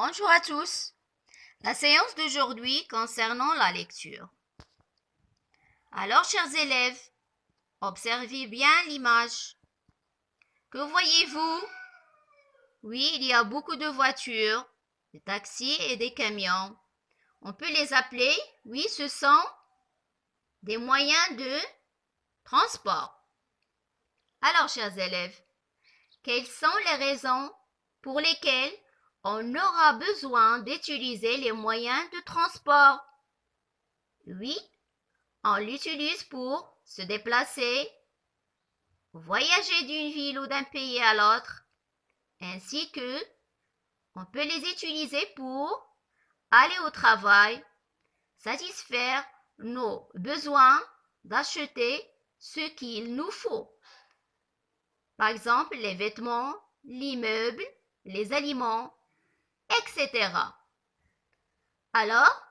Bonjour à tous. La séance d'aujourd'hui concernant la lecture. Alors, chers élèves, observez bien l'image. Que voyez-vous? Oui, il y a beaucoup de voitures, des taxis et des camions. On peut les appeler, oui, ce sont des moyens de transport. Alors, chers élèves, quelles sont les raisons pour lesquelles on aura besoin d'utiliser les moyens de transport? Oui, on l'utilise pour se déplacer, voyager d'une ville ou d'un pays à l'autre, ainsi que on peut les utiliser pour aller au travail, satisfaire nos besoins d'acheter ce qu'il nous faut. Par exemple, les vêtements, l'immeuble, les aliments, etc. Alors,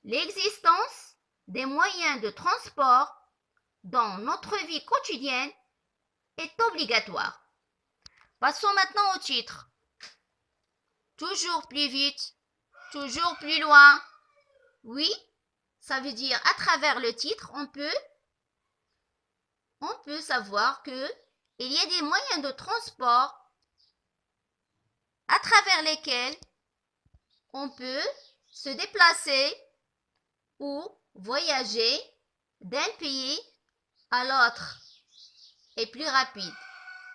l'existence des moyens de transport dans notre vie quotidienne est obligatoire. Passons maintenant au titre. Toujours plus vite, toujours plus loin. Oui, ça veut dire à travers le titre, on peut savoir que il y a des moyens de transport à travers lesquels on peut se déplacer ou voyager d'un pays à l'autre et plus rapide.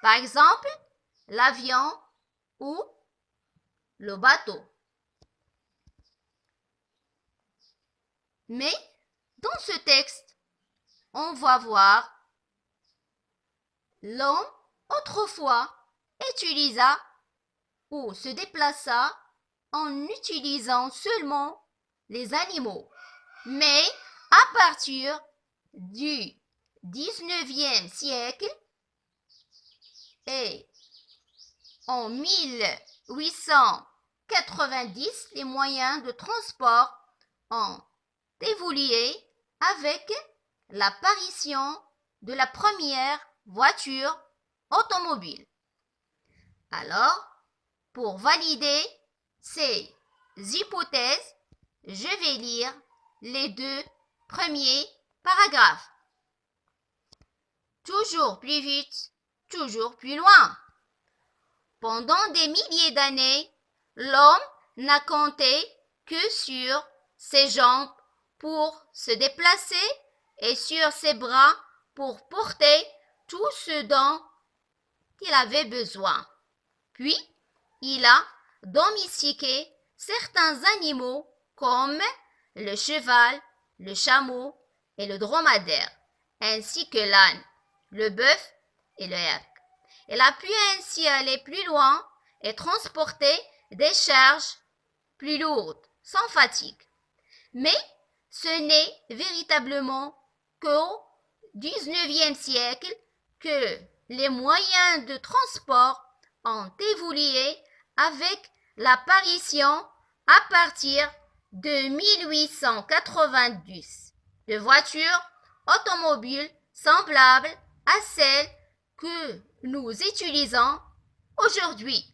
Par exemple, l'avion ou le bateau. Mais dans ce texte, on va voir l'homme autrefois utilisa ou se déplaça en utilisant seulement les animaux. Mais à partir du 19e siècle et en 1890, les moyens de transport ont évolué avec l'apparition de la première voiture automobile. Alors, pour valider ces hypothèses, je vais lire les deux premiers paragraphes. Toujours plus vite, toujours plus loin. Pendant des milliers d'années, l'homme n'a compté que sur ses jambes pour se déplacer et sur ses bras pour porter tout ce dont il avait besoin. Puis, il a domestiqué certains animaux comme le cheval, le chameau et le dromadaire, ainsi que l'âne, le bœuf et le yak. Il a pu ainsi aller plus loin et transporter des charges plus lourdes, sans fatigue. Mais ce n'est véritablement qu'au XIXe siècle que les moyens de transport ont évolué avec l'apparition à partir de 1890 de voitures automobiles semblables à celles que nous utilisons aujourd'hui.